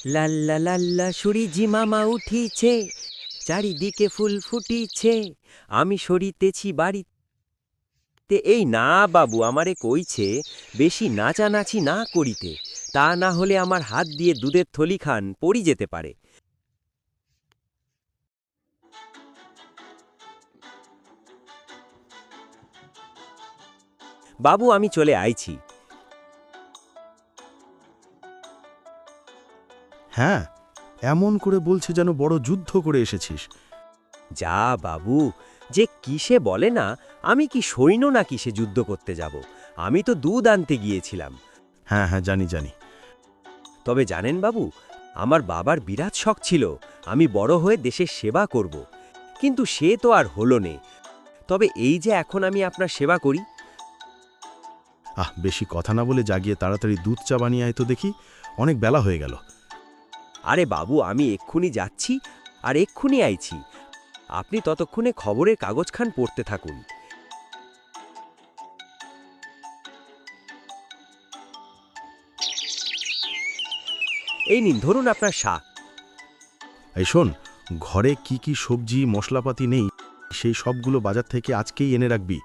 লাল্লা লাল্লা সূরিজি মামা উঠিছে, চারিদিকে ফুল ফুটিছে, আমি সরিতেছি বাড়িতে। এই না বাবু, আমারে কইছে বেশি নাচানাচি না করিতে, তা না হলে আমার হাত দিয়ে দুধের থলি খান পড়ি যেতে পারে। বাবু আমি চলে আইছি। হ্যাঁ, এমন করে বলছে যেন বড় যুদ্ধ করে এসেছিস। যা বাবু, যে কিসে বলে না, আমি কি সৈন্য না কিসে যুদ্ধ করতে যাব? আমি তো দুধ আনতে গিয়েছিলাম। হ্যাঁ হ্যাঁ, জানি জানি। তবে জানেন বাবু, আমার বাবার বিরাট শখ ছিল আমি বড় হয়ে দেশের সেবা করব, কিন্তু সে তো আর হলো নে। তবে এই যে এখন আমি আপনার সেবা করি। বেশি কথা না বলে জাগিয়ে তাড়াতাড়ি দুধ চা বানিয়ে আয় তো দেখি, অনেক বেলা হয়ে গেল। আরে বাবু, আমি এক্ষুনি যাচ্ছি আর এক্ষুনি আইছি। আপনি ততক্ষণে খবরের কাগজখান পড়তে থাকুন। এই নিন, ধরুন আপনার শাক। এই শোন, ঘরে কি কি সবজি মশলাপাতি নেই সেই সবগুলো বাজার থেকে আজকেই এনে রাখবি।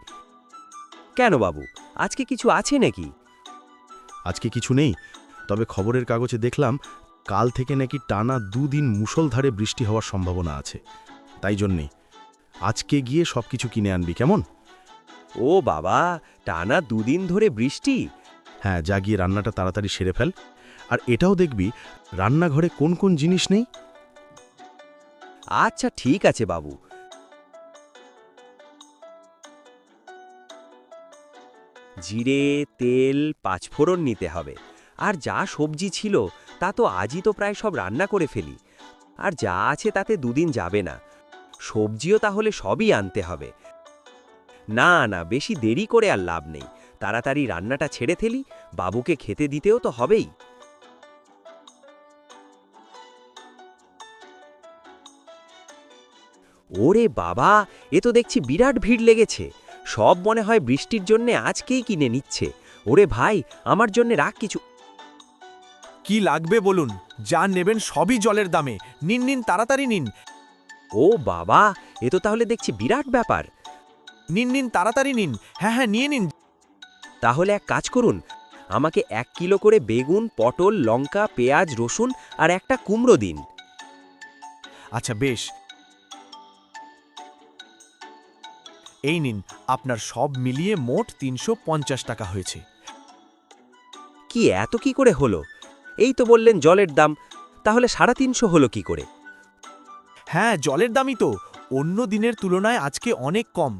কেন বাবু, আজকে কিছু আছে নাকি? আজকে কিছু নেই, তবে খবরের কাগজে দেখলাম কাল থেকে নাকি টানা 2 দিন মুষলধারে বৃষ্টি হওয়ার সম্ভাবনা আছে। তাই জন্যেই আজকে গিয়ে সবকিছু কিনে আনবি, কেমন? ও বাবা, টানা দুদিন ধরে বৃষ্টি? হ্যাঁ, যা গিয়ে রান্নাটা তাড়াতাড়ি সেরে ফেল। আর এটাও দেখবি রান্নাঘরে কোন কোন জিনিস নেই। আচ্ছা ঠিক আছে বাবু। জিরে, তেল, পাঁচফোড়ন নিতে হবে। আর যা সবজি ছিল তা তো আজই তো প্রায় সব রান্না করে ফেলি। আর যা আছে তাতে দুদিন যাবে না। সবজিও তাহলে সবই আনতে হবে। না না, বেশি দেরি করে আর লাভ নেই। তাড়াতাড়ি রান্নাটা ছেড়ে ফেলি, বাবুকে খেতে দিতেও তো হবেই। ওরে বাবা, এ তো দেখছি বিরাট ভিড় লেগেছে। সব মনে হয় বৃষ্টির জন্যে আজকেই কিনে নিচ্ছে। ওরে ভাই, আমার জন্যে রাখ কিছু। কি লাগবে বলুন, যা নেবেন সবই জলের দামে। নিন নিন, তাড়াতাড়ি নিন। ও বাবা, এ তো তাহলে দেখছি বিরাট ব্যাপার। নিন নিন, তাড়াতাড়ি নিন। হ্যাঁ হ্যাঁ, নিয়ে নিন। তাহলে এক কাজ করুন, আমাকে 1 কিলো করে বেগুন, পটল, লঙ্কা, পেঁয়াজ, রসুন আর একটা কুমড়ো দিন। আচ্ছা বেশ, এই নিন, আপনার সব মিলিয়ে মোট 350 টাকা হয়েছে। কি এত কি করে হলো? এই তো বললেন জলের দাম, তাহলে 350 হলো কি করে? হ্যাঁ, জলের দামই তো। অন্য দিনের তুলনায় আজকে অনেক কম।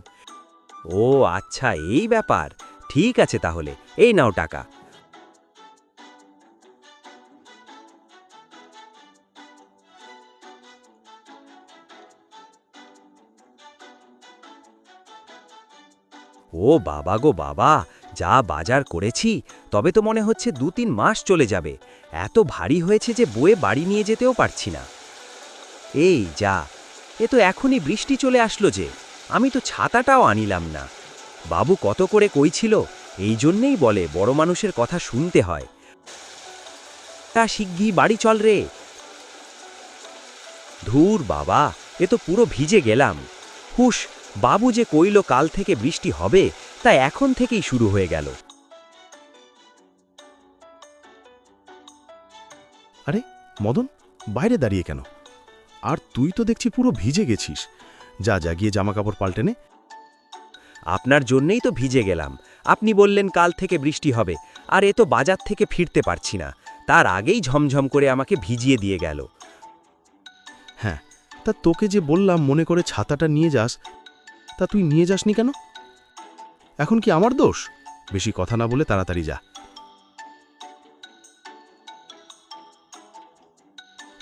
ও আচ্ছা, এই ব্যাপার। ঠিক আছে তাহলে, এই নাও টাকা। ও বাবা গো বাবা, যা বাজার করেছি, তবে তো মনে হচ্ছে 2-3 মাস চলে যাবে। এত ভারী হয়েছে যে বয়ে বাড়ি নিয়ে যেতেও পারছি না। এই যা, এ তো এখনই বৃষ্টি চলে আসলো যে, আমি তো ছাতাটাও আনিলাম না। বাবু কত করে কইছিল, এই জন্যেই বলে বড় মানুষের কথা শুনতে হয়। তা শিগগির বাড়ি চল রে। ধুর বাবা, এ তো পুরো ভিজে গেলাম। হুস, বাবু যে কইল কাল থেকে বৃষ্টি হবে, তা এখন থেকেই শুরু হয়ে গেল। আরে মদন, বাইরে দাঁড়িয়ে কেন? আর তুই তো দেখছি পুরো ভিজে গেছিস। যা যা গিয়ে জামা কাপড় পাল্টে নে। আপনার জন্যেই তো ভিজে গেলাম। আপনি বললেন কাল থেকে বৃষ্টি হবে, আর এ তো বাজার থেকে ফিরতে পারছি না, তার আগেই ঝমঝম করে আমাকে ভিজিয়ে দিয়ে গেল। হ্যাঁ, তা তোকে যে বললাম মনে করে ছাতাটা নিয়ে যাস, তা তুই নিয়ে যাসনি কেন? এখন কি আমার দোষ? বেশি কথা না বলে তাড়াতাড়ি যা।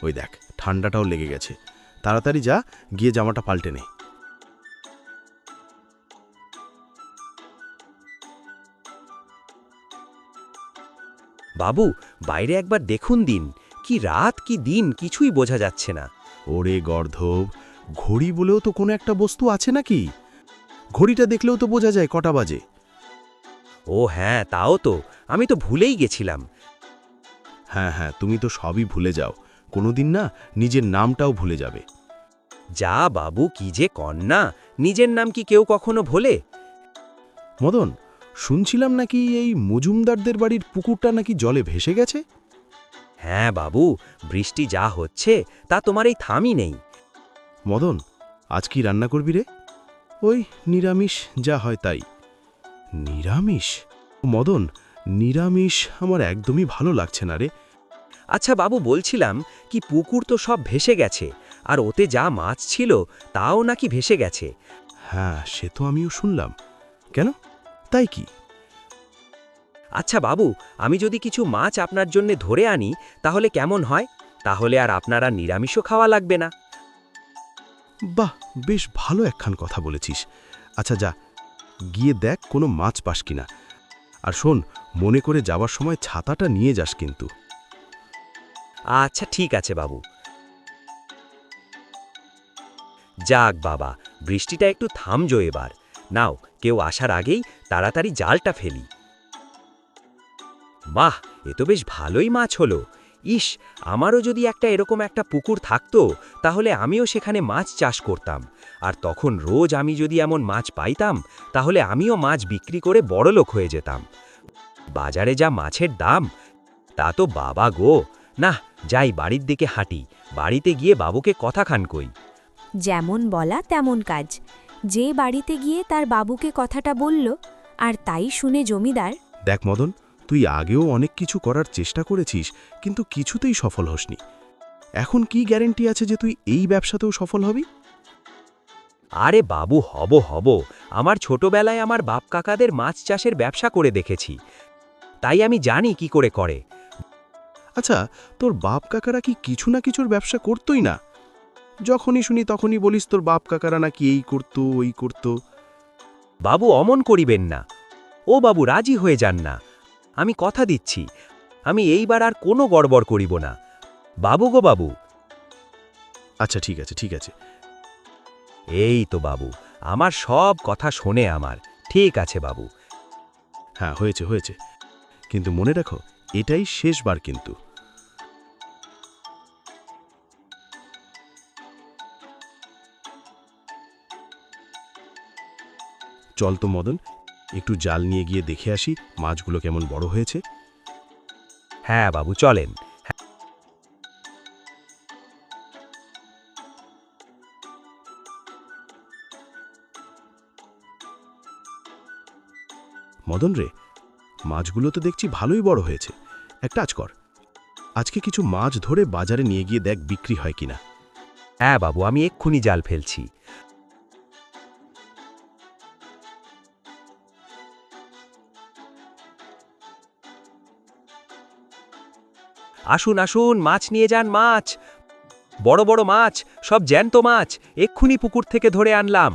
ওই দেখ, ঠান্ডাটাও লেগে গেছে। তাড়াতাড়ি যা, গিয়ে জামাটা পাল্টে নে। বাবু, বাইরে একবার দেখুন দিন, কি রাত কি দিন কিছুই বোঝা যাচ্ছে না। ওরে গর্ধব, ঘড়ি বলেও তো কোনো একটা বস্তু আছে নাকি? ঘড়িটা দেখলেও তো বোঝা যায় কটা বাজে। ও হ্যাঁ, তাও তো, আমি তো ভুলেই গেছিলাম। হ্যাঁ হ্যাঁ, তুমি তো সবই ভুলে যাও। কোনোদিন না নিজের নামটাও ভুলে যাবে। যা বাবু, কি যে কন্যা, নিজের নাম কি কেউ কখনো ভোলে? মদন, শুনছিলাম নাকি এই মজুমদারদের বাড়ির পুকুরটা নাকি জলে ভেসে গেছে? হ্যাঁ বাবু, বৃষ্টি যা হচ্ছে তা তোমার এই থামই নেই। মদন, আজ কি রান্না করবি রে? ওই নিরামিষ, যা হয় তাই। নিরামিষ? মদন, নিরামিষ আমার একদমই ভালো লাগছে না রে। আচ্ছা বাবু, বলছিলাম কি, পুকুর তো সব ভেসে গেছে, আর ওতে যা মাছ ছিল তাও নাকি ভেসে গেছে। হ্যাঁ, সে তো আমিও শুনলাম। কেন, তাই কি? আচ্ছা বাবু, আমি যদি কিছু মাছ আপনার জন্য ধরে আনি তাহলে কেমন হয়? তাহলে আর আপনারা নিরামিষও খাওয়া লাগবে না। বাহ, বেশ ভালো একখান কথা বলেছিস। আচ্ছা যা, গিয়ে দেখ কোনো মাছ পাস কিনা। আর শোন, মনে করে যাবার সময় ছাতাটা নিয়ে যাস কিন্তু। আচ্ছা ঠিক আছে বাবু। যাক বাবা, বৃষ্টিটা একটু থামজো এবার। নাও, কেউ আসার আগেই তাড়াতাড়ি জালটা ফেলি। বাহ, এ তো বেশ ভালোই মাছ হলো। ইস, আমারও যদি এরকম একটা পুকুর থাকতো তাহলে আমিও সেখানে মাছ চাষ করতাম, আর তখন রোজ আমি যদি এমন মাছ পাইতাম তাহলে আমিও মাছ বিক্রি করে বড়লোক হয়ে যেতাম। বাজারে যা মাছের দাম, তা তো বাবা গো! না, যাই বাড়ির দিকে হাঁটি, বাড়িতে গিয়ে বাবুকে কথা খান কই। যেমন বলা তেমন কাজ। যে বাড়িতে গিয়ে তার বাবুকে কথাটা বলল, আর তাই শুনে জমিদার। দেখ মদন, তুই আগেও অনেক কিছু করার চেষ্টা করেছিস, কিন্তু কিছুতেই সফল হসনি। এখন কি গ্যারেন্টি আছে যে তুই এই ব্যবসাতেও সফল হবি? আরে বাবু, হব। আমার ছোটবেলায় আমার বাপ কাকাদের মাছ চাষের ব্যবসা করে দেখেছি, তাই আমি জানি কি করে করে। আচ্ছা, তোর বাপ কাকারা কি কিছু না কিছুর ব্যবসা করতই না? যখনই শুনি তখনই বলিস তোর বাপ কাকারা নাকি এই করতো, ওই করতো। বাবু, অমন করিবেন না। ও বাবু, রাজি হয়ে যান না। আমি কথা দিচ্ছি, আমি এইবার আর কোনো গড়বড় করিব না। বাবু গো বাবু। আচ্ছা ঠিক আছে, ঠিক আছে। এই তো বাবু, আমার সব কথা শোনে আমার। ঠিক আছে বাবু। হ্যাঁ, হয়েছে হয়েছে, কিন্তু মনে রাখো, এটাই শেষবার কিন্তু। চল তো মদন, একটু জাল নিয়ে গিয়ে দেখে আসি মাছগুলো কেমন বড় হয়েছে। হ্যাঁ বাবু, চলেন। মদন রে, মাছগুলো তো দেখছি ভালোই বড় হয়েছে। একটা কাজ কর, আজকে কিছু মাছ ধরে বাজারে নিয়ে গিয়ে দেখ বিক্রি হয় কিনা। হ্যাঁ বাবু, আমি এক্ষুনি জাল ফেলছি। আসুন আসুন, মাছ নিয়ে যান, মাছ। বড় বড় মাছ, সব জ্যান্ত মাছ, এক্ষুনি পুকুর থেকে ধরে আনলাম।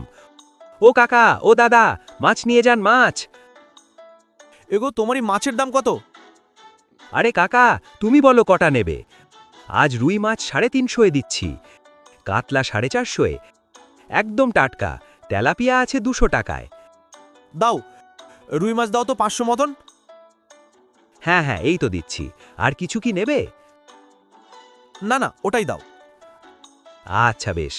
ও কাকা, ও দাদা, মাছ নিয়ে যান, মাছ। এগো, তোমারই মাছের দাম কত? আরে কাকা, তুমি বলো কটা নেবে? আজ রুই মাছ 350 দিচ্ছি, কাতলা 450, একদম টাটকা। তেলাপিয়া আছে 200 টাকায়। দাও, রুই মাছ দাও তো 500 মতন। হ্যাঁ হ্যাঁ, এই তো দিচ্ছি। আর কিছু কি নেবে? না না, ওটাই দাও। আচ্ছা বেশ।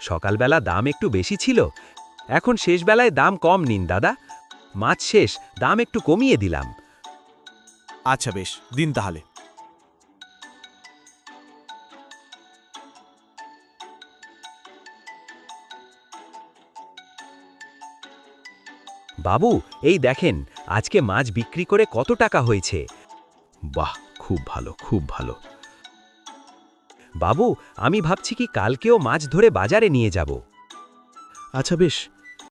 সকালবেলা দাম একটু বেশি ছিল, এখন শেষবেলায় দাম কম নিন দাদা। মাছ শেষ, দাম একটু কমিয়ে দিলাম। আচ্ছা বেশ, দিন তাহলে। বাবু, এই দেখেন আজকে মাছ বিক্রি করে কত টাকা হয়েছে। বাহ, খুব ভালো, খুব ভালো। বাবু, আমি ভাবছি কি কালকেও মাছ ধরে বাজারে নিয়ে যাব। আচ্ছা বেশ,